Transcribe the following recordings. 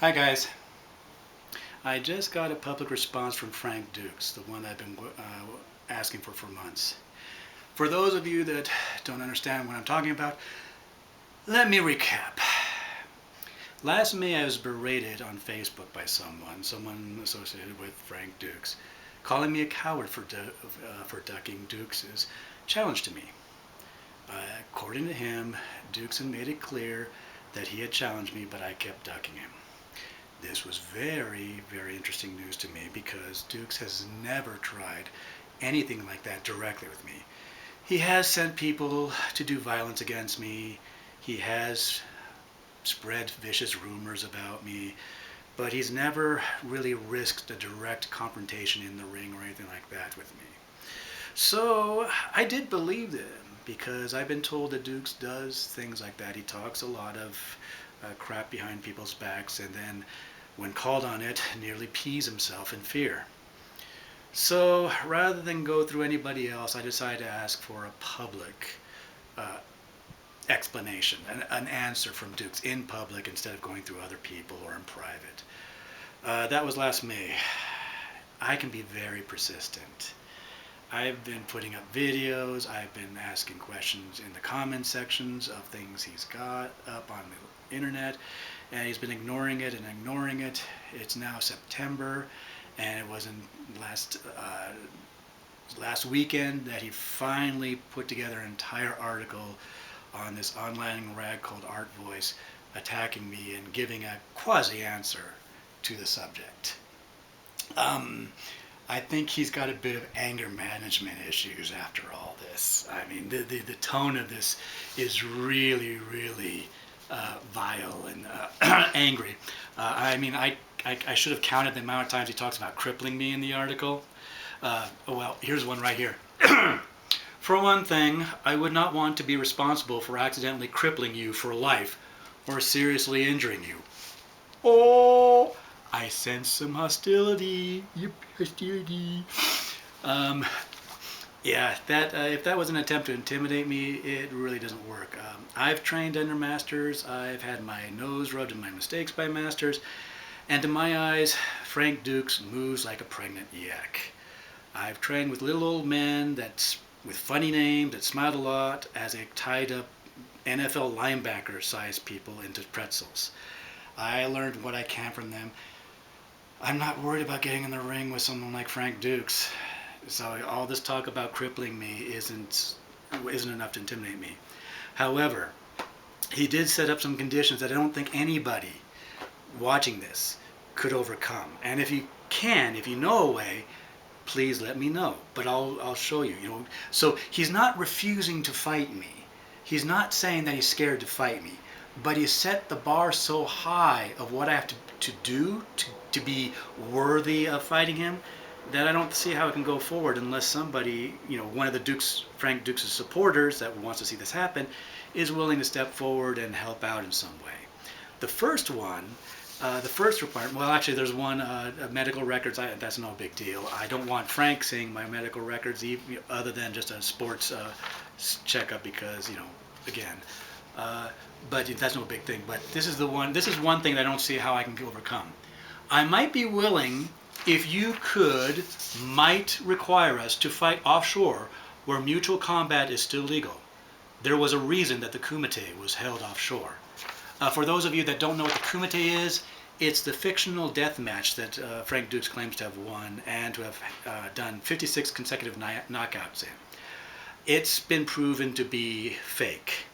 Hi guys. I just got a public response from Frank Dux, the one I've been asking for months. For those of you that don't understand what I'm talking about, let me recap. Last May I was berated on Facebook by someone associated with Frank Dux, calling me a coward for ducking Dux's challenge to me. According to him, Dux had made it clear that he had challenged me, but I kept ducking him. This was very, very interesting news to me because Dux has never tried anything like that directly with me. He has sent people to do violence against me. He has spread vicious rumors about me, but he's never really risked a direct confrontation in the ring or anything like that with me. So I did believe them because I've been told that Dux does things like that. He talks a lot of crap behind people's backs and then when called on it, nearly pees himself in fear. So rather than go through anybody else, I decided to ask for a public explanation, an answer from Dux in public instead of going through other people or in private. That was last May. I can be very persistent. I've been putting up videos, I've been asking questions in the comment sections of things he's got up on the internet, and he's been ignoring it and ignoring it. It's now September, and it was in last weekend that he finally put together an entire article on this online rag called Art Voice, attacking me and giving a quasi-answer to the subject. I think he's got a bit of anger management issues after all this. I mean, the tone of this is really, really vile and angry. I mean, I should have counted the amount of times he talks about crippling me in the article. Well, here's one right here. For one thing, I would not want to be responsible for accidentally crippling you for life or seriously injuring you. Oh, I sense some hostility. Yep, hostility. Yeah, if that was an attempt to intimidate me, it really doesn't work. I've trained under masters. I've had my nose rubbed in my mistakes by masters. And to my eyes, Frank Dux moves like a pregnant yak. I've trained with little old men with funny names that smiled a lot as they tied up NFL linebacker-sized people into pretzels. I learned what I can from them. I'm not worried about getting in the ring with someone like Frank Dux. So all this talk about crippling me isn't enough to intimidate me. However, he did set up some conditions that I don't think anybody watching this could overcome. And if you know a way, please let me know. But I'll show you. So he's not refusing to fight me. He's not saying that he's scared to fight me. But he set the bar so high of what I have to do to be worthy of fighting him that I don't see how it can go forward unless somebody, one of the Frank Dux's supporters that wants to see this happen, is willing to step forward and help out in some way. The first requirement, well actually there's one, medical records, that's no big deal. I don't want Frank seeing my medical records other than just a sports checkup because, again, but that's no big thing. But this is one thing that I don't see how I can overcome. I might be willing if you might require us to fight offshore where mutual combat is still legal. There was a reason that the Kumite was held offshore. For those of you that don't know what the Kumite is, it's the fictional death match that Frank Dux claims to have won and to have done 56 consecutive knockouts in. It's been proven to be fake.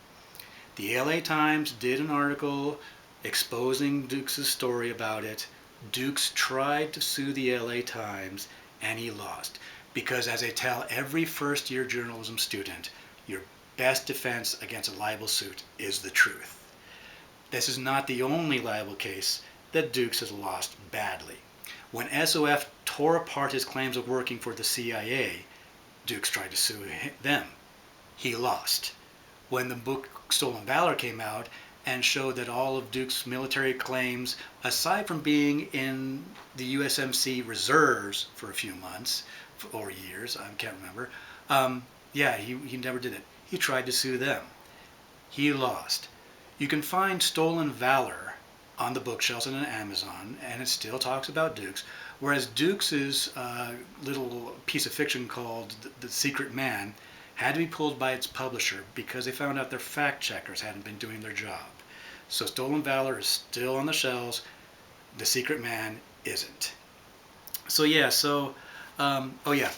The LA Times did an article exposing Dux's story about it. Dux tried to sue the LA Times and he lost. Because as I tell every first-year journalism student, your best defense against a libel suit is the truth. This is not the only libel case that Dux has lost badly. When SOF tore apart his claims of working for the CIA, Dux tried to sue them. He lost. When the book Stolen Valor came out and showed that all of Dux's military claims, aside from being in the USMC reserves for a few months or years, I can't remember, he never did it. He tried to sue them. He lost. You can find Stolen Valor on the bookshelves and on Amazon, and it still talks about Dux. Whereas Dux's little piece of fiction called The Secret Man had to be pulled by its publisher because they found out their fact checkers hadn't been doing their job. So Stolen Valor is still on the shelves. The Secret Man isn't. So yeah, oh yeah.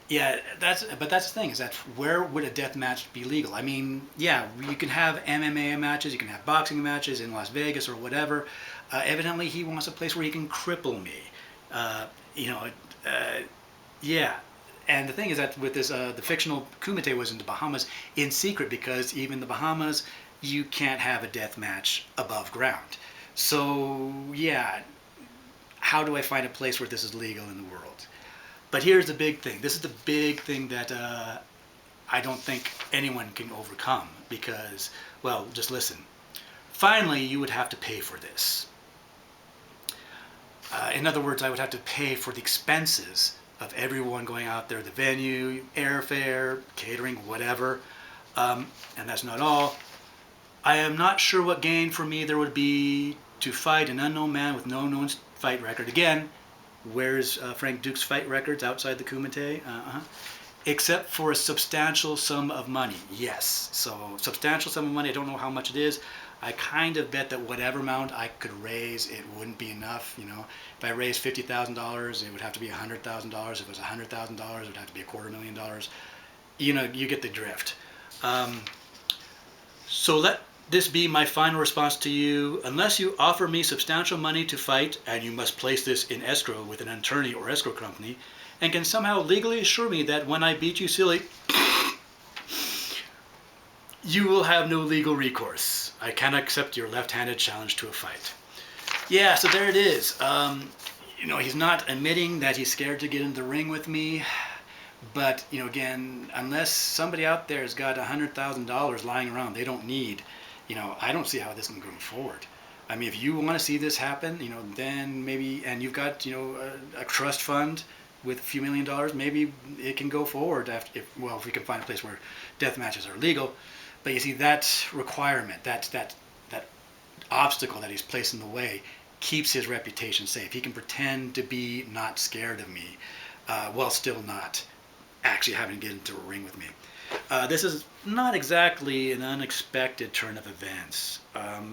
Yeah, that's the thing, is that where would a death match be legal? I mean, yeah, you can have MMA matches, you can have boxing matches in Las Vegas or whatever. Evidently, he wants a place where he can cripple me. You know, yeah. And the thing is that with this, the fictional Kumite was in the Bahamas in secret because even the Bahamas, you can't have a death match above ground. So yeah, how do I find a place where this is legal in the world? But here's the big thing. This is the big thing that I don't think anyone can overcome because, well, just listen. Finally, you would have to pay for this. In other words, I would have to pay for the expenses of everyone going out there, the venue, airfare, catering, whatever. And that's not all. I am not sure what gain for me there would be to fight an unknown man with no known fight record. Again, where's Frank Dux fight records outside the Kumite? Except for a substantial sum of money. Yes, so substantial sum of money. I don't know how much it is. I kind of bet that whatever amount I could raise, it wouldn't be enough. You know, if I raised $50,000, it would have to be $100,000. If it was $100,000, it would have to be $250,000. You know, you get the drift. So let this be my final response to you. Unless you offer me substantial money to fight, and you must place this in escrow with an attorney or escrow company, and can somehow legally assure me that when I beat you silly, you will have no legal recourse. I cannot accept your left-handed challenge to a fight. Yeah, so there it is. You know, he's not admitting that he's scared to get in the ring with me. But, you know, again, unless somebody out there has got $100,000 lying around they don't need, you know, I don't see how this can go forward. I mean, if you want to see this happen, you know, then maybe, and you've got, you know, a trust fund with a few $1 million, maybe it can go forward after, if we can find a place where death matches are legal. But you see, that requirement, that obstacle that he's placed in the way keeps his reputation safe. He can pretend to be not scared of me while still not actually having to get into a ring with me. This is not exactly an unexpected turn of events.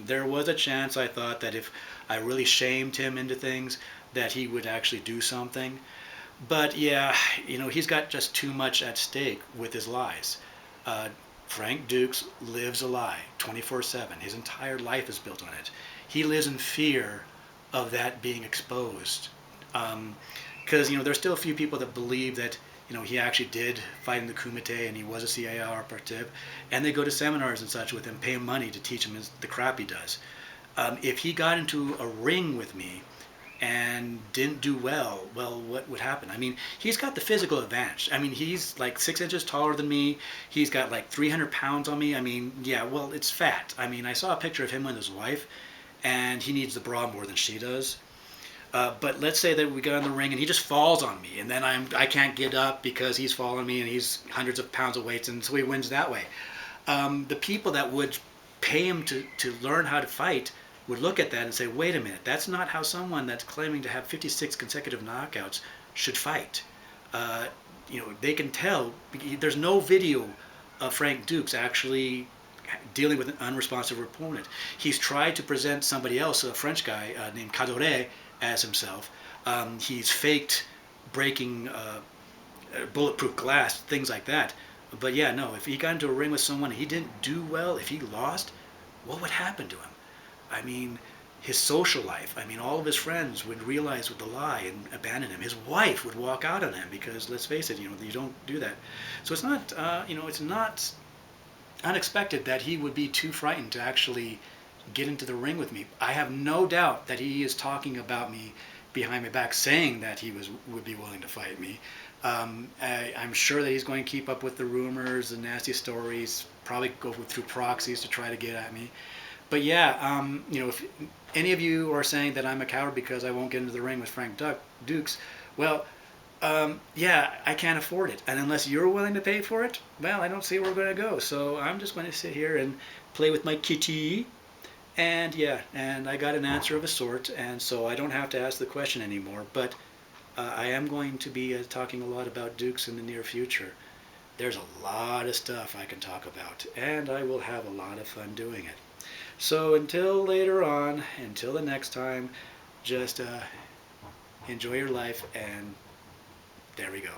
There was a chance, I thought, that if I really shamed him into things, that he would actually do something. But yeah, you know, he's got just too much at stake with his lies. Frank Dux lives a lie 24/7. His entire life is built on it. He lives in fear of that being exposed. Because, you know, there's still a few people that believe that, you know, he actually did fight in the Kumite and he was a CIA operative, and they go to seminars and such with him, pay him money to teach him the crap he does. If he got into a ring with me and didn't do well, what would happen? I mean, he's got the physical advantage. I mean, he's like 6 inches taller than me. He's got like 300 pounds on me. I mean, yeah, well, it's fat. I mean, I saw a picture of him with his wife, and he needs the bra more than she does. But let's say that we got in the ring and he just falls on me, and then I can't get up because he's falling me and he's hundreds of pounds of weights, and so he wins that way. The people that would pay him to learn how to fight would look at that and say, wait a minute, that's not how someone that's claiming to have 56 consecutive knockouts should fight. You know, they can tell. There's no video of Frank Dux actually dealing with an unresponsive opponent. He's tried to present somebody else, a French guy named Cadore, as himself. He's faked breaking bulletproof glass, things like that. But yeah, no, if he got into a ring with someone and he didn't do well, if he lost, what would happen to him? I mean, his social life, I mean, all of his friends would realize with the lie and abandon him. His wife would walk out on him because, let's face it, you know, you don't do that. So it's not, you know, it's not unexpected that he would be too frightened to actually get into the ring with me. I have no doubt that he is talking about me behind my back, saying that he would be willing to fight me. I'm sure that he's going to keep up with the rumors, the nasty stories, probably go through proxies to try to get at me. But yeah, you know, if any of you are saying that I'm a coward because I won't get into the ring with Frank Dux, well, yeah, I can't afford it. And unless you're willing to pay for it, well, I don't see where we're going to go. So I'm just going to sit here and play with my kitty And yeah, and I got an answer of a sort, and so I don't have to ask the question anymore. But I am going to be talking a lot about Dukes in the near future. There's a lot of stuff I can talk about, and I will have a lot of fun doing it. So until later on, until the next time, just enjoy your life, and there we go.